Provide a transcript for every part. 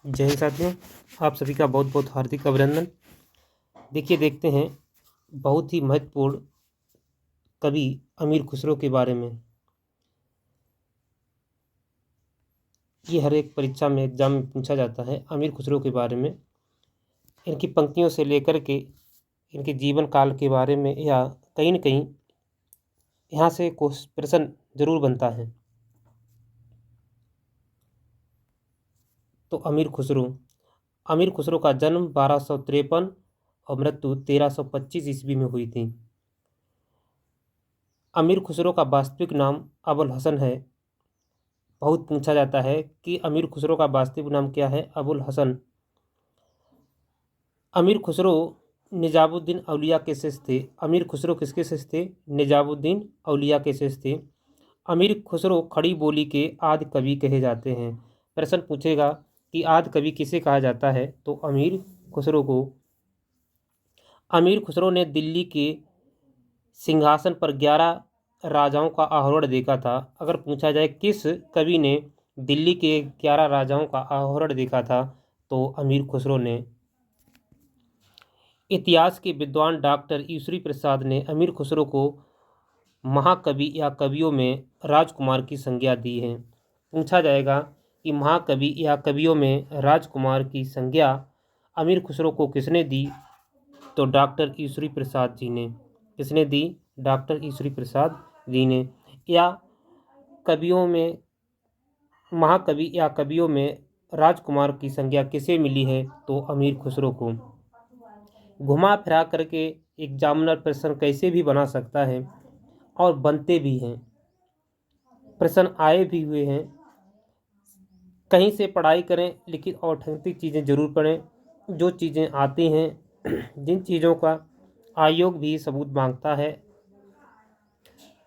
जय हिंद साथियों, आप सभी का बहुत बहुत हार्दिक अभिनंदन। देखते हैं बहुत ही महत्वपूर्ण कवि अमीर खुसरो के बारे में। ये हर एक परीक्षा में एग्जाम में पूछा जाता है अमीर खुसरो के बारे में। इनकी पंक्तियों से लेकर के इनके जीवन काल के बारे में या कहीं न कहीं यहाँ से कुछ प्रश्न जरूर बनता है। तो अमीर खुसरो का जन्म 1253 और मृत्यु 1325 ईस्वी में हुई थी। अमीर खुसरो का वास्तविक नाम अबुल हसन है। बहुत पूछा जाता है कि अमीर खुसरो का वास्तविक नाम क्या है। अबुल हसन। अमीर खुसरो निजामुद्दीन औलिया के शिष्य थे। अमीर खुसरो किसके शिष्य थे? निजामुद्दीन औलिया के शिष्य थे। अमीर खुसरो खड़ी बोली के आदि कवि कहे जाते हैं। प्रश्न पूछेगा कि आदि कवि किसे कहा जाता है, तो अमीर खुसरो को। अमीर खुसरो ने दिल्ली के सिंहासन पर 11 राजाओं का आरोहण देखा था। अगर पूछा जाए किस कवि ने दिल्ली के 11 राजाओं का आरोहण देखा था, तो अमीर खुसरो ने। इतिहास के विद्वान डॉक्टर ईश्वरी प्रसाद ने अमीर खुसरो को महाकवि या कवियों में राजकुमार की संज्ञा दी है। पूछा जाएगा कि महाकवि या कवियों में राजकुमार की संज्ञा अमीर खुसरो को किसने दी, तो डॉक्टर ईश्वरी प्रसाद जी ने। किसने दी? डॉक्टर ईश्वरी प्रसाद जी ने। या कवियों में महाकवि या कवियों में राजकुमार की संज्ञा किसे मिली है, तो अमीर खुसरो को। घुमा फिरा करके एग्जामिनर प्रश्न कैसे भी बना सकता है और बनते भी हैं, प्रश्न आए भी हुए हैं। कहीं से पढ़ाई करें लेकिन ऑथेंटिक चीज़ें जरूर पढ़ें। जो चीज़ें आती हैं जिन चीज़ों का आयोग भी सबूत मांगता है,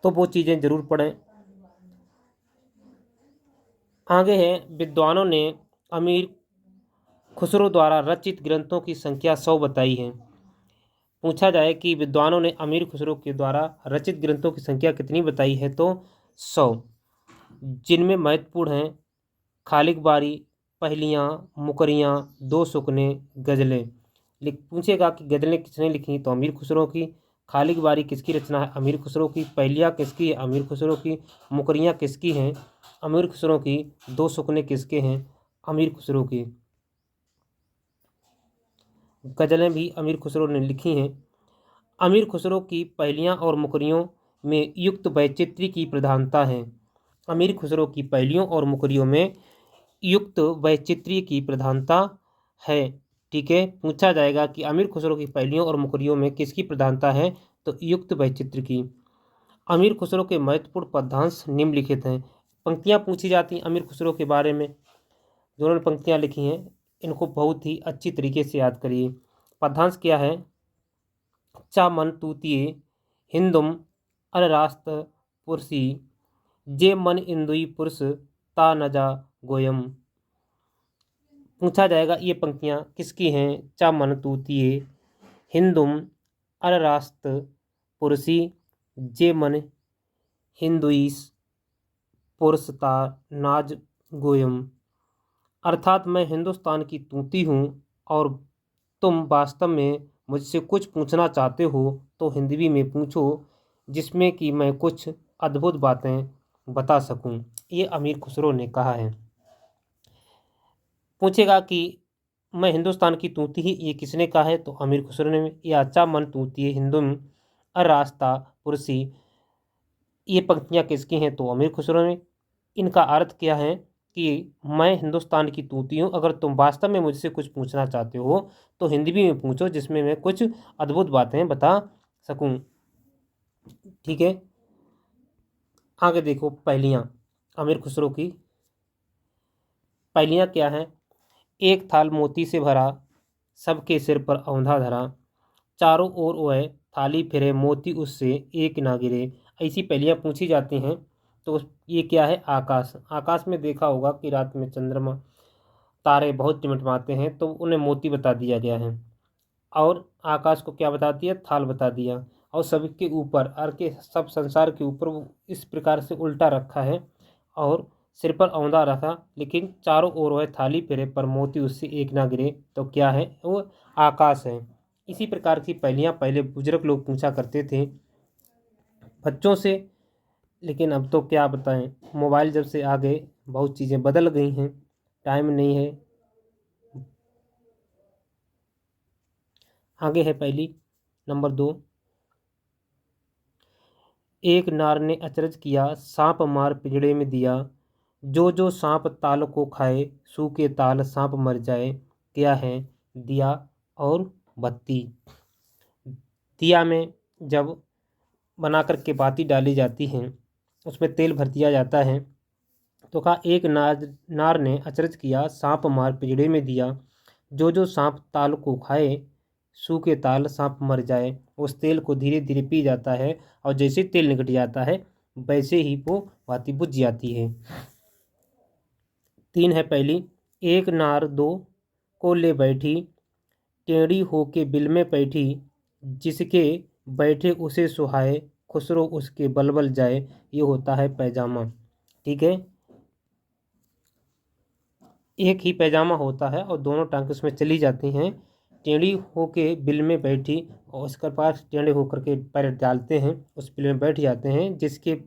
तो वो चीज़ें जरूर पढ़ें। आगे है, विद्वानों ने अमीर खुसरो द्वारा रचित ग्रंथों की संख्या 100 बताई है। पूछा जाए कि विद्वानों ने अमीर खुसरो के द्वारा रचित ग्रंथों की संख्या कितनी बताई है, तो 100, जिनमें महत्वपूर्ण हैं खालिक बारी, पहलियाँ, मुकरियाँ, दो सुकने, गज़लें। पूछेगा कि गज़लें किसने लिखी, तो अमीर खुसरो की। खालिक बारी किसकी रचना है? अमीर खुसरो की। पहलियाँ किसकी है? अमीर खुसरो की। मुकरियाँ किसकी हैं? अमीर खुसरो की। दो सुकने किसके हैं? अमीर खुसरो की। गज़लें भी अमीर खुसरो ने लिखी हैं। अमीर खुसरो की पहलियाँ और मुकरियों में युक्त वैचित्र्य की प्रधानता है। अमीर खुसरो की पहलियों और मुकरियों में युक्त वैचित्र्य की प्रधानता है। ठीक है, पूछा जाएगा कि अमीर खुसरो की पहलियों और मुकरियों में किसकी प्रधानता है, तो युक्त वैचित्र्य की। अमीर खुसरो के महत्वपूर्ण पद्यांश निम्नलिखित हैं। पंक्तियाँ पूछी जाती हैं अमीर खुसरो के बारे में। जो उन्होंने पंक्तियाँ लिखी हैं, इनको बहुत ही अच्छी तरीके से याद करिए। पद्यांश क्या है? चा मन तूतिये हिंदुम अनरास्त पुरसी, जे मन इंदुई पुरुष ता नजा गोयम। पूछा जाएगा ये पंक्तियाँ किसकी हैं? चा मन तूतिये हिंदुम अनरास्त पुरसी, जे मन हिंदुईस पुरुष ता नाज गोयम। अर्थात मैं हिंदुस्तान की तूती हूँ और तुम वास्तव में मुझसे कुछ पूछना चाहते हो तो हिंदवी में पूछो, जिसमें कि मैं कुछ अद्भुत बातें बता सकूं। ये अमीर खुसरो ने कहा है। पूछेगा कि मैं हिंदुस्तान की तूती ही, ये किसने कहा है, तो अमीर खुसरो ने। ये अच्छा मन तूती हिंदुम अरास्ता पुरसी, ये पंक्तियाँ किसकी हैं, तो अमीर खुसरो ने। इनका अर्थ क्या है कि मैं हिंदुस्तान की तूती हूँ, अगर तुम वास्तव में मुझसे कुछ पूछना चाहते हो तो हिंदी में पूछो, जिसमें मैं कुछ अद्भुत बातें बता सकूं। ठीक है, आगे देखो पहलियाँ अमीर खुसरो की। पहलियाँ क्या हैं? एक थाल मोती से भरा, सबके सिर पर औंधा धरा, चारों ओर वह थाली फिरे, मोती उससे एक ना गिरे। ऐसी पहेलियाँ पूछी जाती हैं। तो ये क्या है? आकाश। आकाश में देखा होगा कि रात में चंद्रमा तारे बहुत टिमटिमाते हैं, तो उन्हें मोती बता दिया गया है। और आकाश को क्या बता दिया? थाल बता दिया। और सबके ऊपर, अर्थ के सब संसार के ऊपर वो इस प्रकार से उल्टा रखा है और सिर पर औंधा रखा, लेकिन चारों ओर वह थाली फेरे पर मोती उससे एक ना गिरे, तो क्या है? वो आकाश है। इसी प्रकार की पहेलियाँ पहले बुजुर्ग लोग पूछा करते थे बच्चों से। लेकिन अब तो क्या बताएं, मोबाइल जब से आ गए बहुत चीज़ें बदल गई हैं, टाइम नहीं है। आगे है पहली, नंबर 2। एक नार ने अचरज किया, सांप मार पिंजड़े में दिया। जो जो सांप ताल को खाए, सूखे ताल सांप मर जाए। क्या है? दिया और बत्ती। दिया में जब बना करके बाती डाली जाती हैं, उसमें तेल भर दिया जाता है। तो कहा एक नार ने अचरज किया, सांप मार पिंजड़े में दिया। जो जो सांप ताल को खाए, सूखे ताल सांप मर जाए। उस तेल को धीरे धीरे पी जाता है, और जैसे तेल निकट जाता है वैसे ही वो बाती बुझ जाती है। 3 है पहली। एक नार दो को ले बैठी, टेढ़ी होके बिल में बैठी। जिसके बैठे उसे सुहाए, खुसरो उसके बलबल जाए। ये होता है पैजामा। ठीक है, एक ही पैजामा होता है और दोनों टांग उसमें चली जाती हैं। टेढ़ी होके बिल में बैठी, और उसके पास टेढ़े होकर के पैर डालते हैं, उस बिल में बैठ जाते हैं। जिसके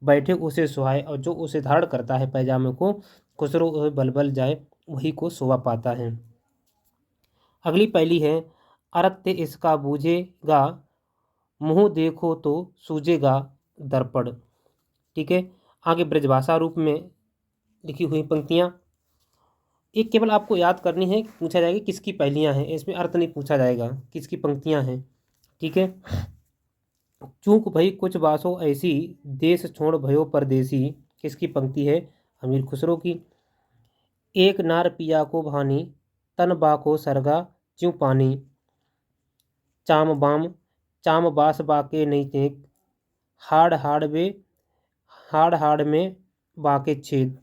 बैठे उसे सुहाए, और जो उसे धारण करता है पैजामे को, खुसरो उसे बलबल जाए, वही को शोभा पाता है। अगली पहली है, अरत्य इसका बूझेगा, मुँह देखो तो सूझेगा दर्पण। ठीक है, आगे ब्रजभाषा रूप में लिखी हुई पंक्तियाँ। एक केवल आपको याद करनी है, पूछा जाएगा किसकी पहेलियाँ हैं, इसमें अर्थ नहीं पूछा जाएगा, किसकी पंक्तियाँ हैं। ठीक है, चूक भई कुछ बासो ऐसी, देश छोड़ भयो परदेसी। किसकी पंक्ति है? अमीर खुसरो की। एक नार पिया को भानी, तन बाको सरगा ज्यों पानी। चाम बाम चाम बास बाके नहीं चेक, हाड़ हाड़ में बाके छेद।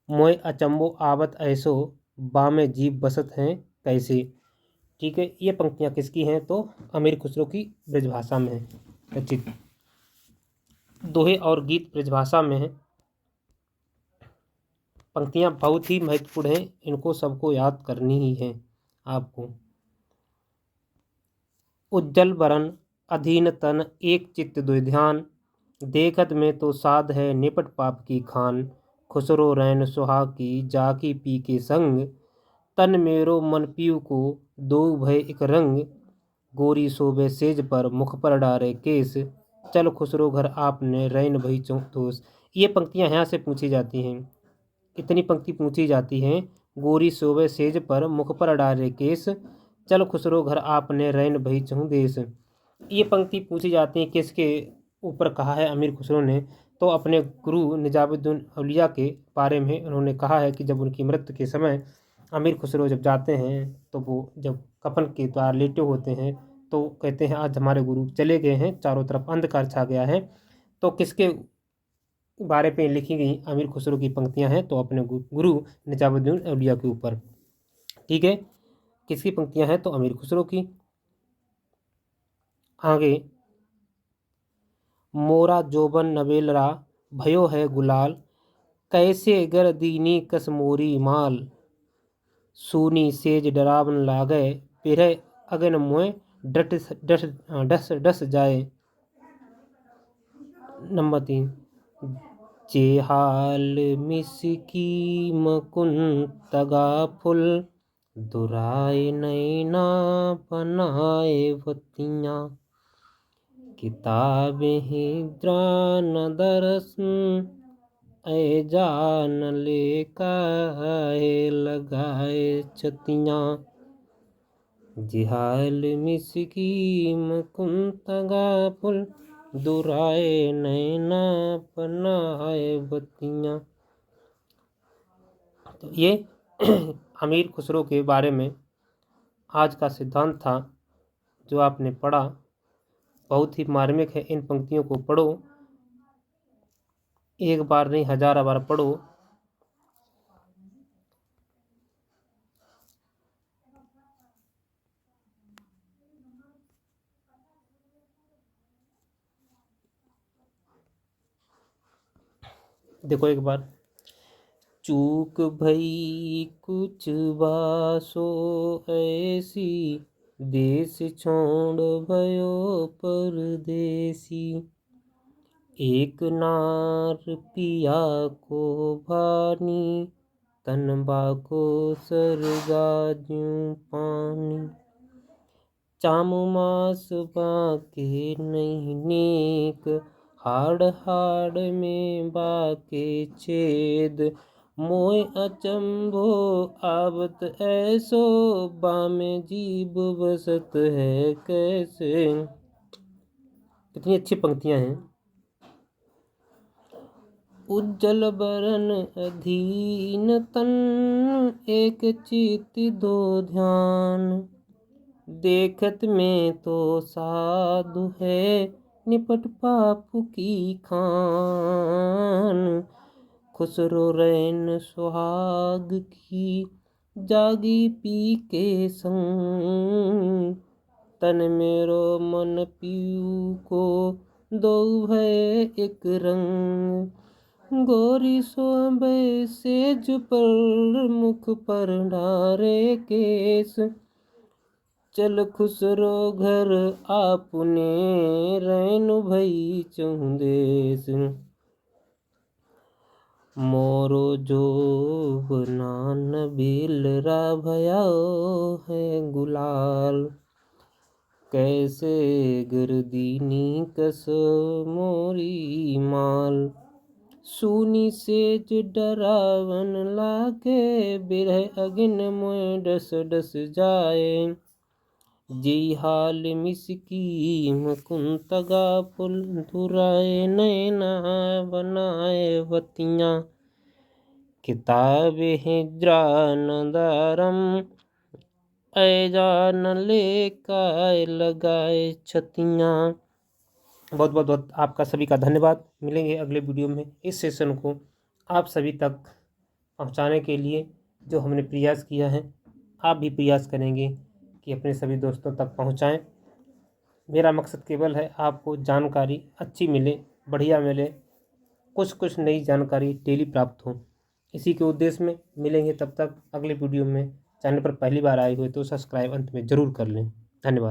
मोय अचंबो आवत ऐसो, बामे जीव बसत हैं कैसे। ठीक है, ये पंक्तियाँ किसकी हैं? तो अमीर खुसरो की ब्रजभाषा में है रचित। दोहे और गीत ब्रजभाषा में है। पंक्तियाँ बहुत ही महत्वपूर्ण हैं, इनको सबको याद करनी ही है आपको। उज्जल बरन अधीन तन, एक चित्त दुई ध्यान। देखत में तो साध है, निपट पाप की खान। खुसरो रैन सुहाग की, जाकी पी के संग। तन मेरो मन पीऊ को, दो भय एक रंग। गोरी शोभे सेज पर, मुख पर डारे केस। चल खुसरो घर आपने, रैन भई चौतोस। ये पंक्तियाँ यहाँ से पूछी जाती हैं। इतनी पंक्ति पूछी जाती हैं। गोरी शोभे सेज पर, मुख पर डारे केस। चल खुसरो घर आपने, रैन भई चहु देश। ये पंक्ति पूछी जाती है किसके ऊपर कहा है अमीर खुसरो ने? तो अपने गुरु निजामुद्दीन औलिया के बारे में उन्होंने कहा है कि जब उनकी मृत्यु के समय अमीर खुसरो जब जाते हैं, तो वो जब कफन के द्वार लेटे होते हैं, तो कहते हैं आज हमारे गुरु चले गए हैं, चारों तरफ अंधकार छा गया है। तो किसके बारे में लिखी गई अमीर खुसरो की पंक्तियां हैं? तो अपने गुरु निजामुद्दीन औलिया के ऊपर। ठीक है, किसकी पंक्तियां हैं? तो अमीर खुसरो की। आगे, मोरा जोबन नवेलरा, भयो है गुलाल। कैसे गर दीनी कस मोरी माल। सूनी सेज डरावन लागे, पिरह अगन मोय डट डस डस डस जाए। नंबर 3, जे हाल मिसकी मकुन तगा फुल। दुराए नैना बनाए बत्तियाँ। किताब ही द्रान दरसन, ऐ जान ले काहे लगाए छतियाँ। जिहाल मिसकी मुकुंतगा पुल, दुराए नैना बनाए बत्तियाँ। तो ये अमीर खुसरो के बारे में आज का सिद्धांत था जो आपने पढ़ा। बहुत ही मार्मिक है, इन पंक्तियों को पढ़ो, एक बार नहीं 1000 बार पढ़ो। देखो एक बार चूक भई कुछ बासो ऐसी, देश छोड़ भयो परदेसी। एक नार पिया को भानी, तनबा को सरगा ज्यों पानी। चाम मास बाके नहीं नेक, हाड़ हाड़ में बाके छेद। मोय अचंभो आवत ऐसो, बामे जीभ बसत है कैसे। कितनी अच्छी पंक्तियां हैं। उज्जल बरन अधीन तन, एक चित्त दो ध्यान। देखत में तो साधु है, निपट पाप की खान। खुसरो रैन सुहाग की, जागी पी के संग। तन मेरो मन पीऊ को, दो भय एक रंग। गोरी सोबे सेज पर, मुख पर डारे केस। चल खुसरो घर आपने, रैनु भई चहुँ देश। मोरो जोबना नबीलरा भयाओ है गुलाल। कैसे गर्दीनी कस मोरी माल। सूनी सेज डरावन लागे, बिरह अगिन मोय डस डस जाए। जी हाल मिसकी मुकुंतगा पुल धुराए, नैना बनाए वतियाँ। किताब हिज्रा नदारम, ऐजा न लेकाय लगाए छतियाँ। बहुत बहुत बहुत आपका सभी का धन्यवाद। मिलेंगे अगले वीडियो में। इस सेशन को आप सभी तक पहुंचाने के लिए जो हमने प्रयास किया है, आप भी प्रयास करेंगे कि अपने सभी दोस्तों तक पहुंचाएं। मेरा मकसद केवल है आपको जानकारी अच्छी मिले, बढ़िया मिले, कुछ नई जानकारी डेली प्राप्त हो। इसी के उद्देश्य में मिलेंगे। तब तक अगले वीडियो में। चैनल पर पहली बार आए हुए तो सब्सक्राइब अंत में ज़रूर कर लें। धन्यवाद।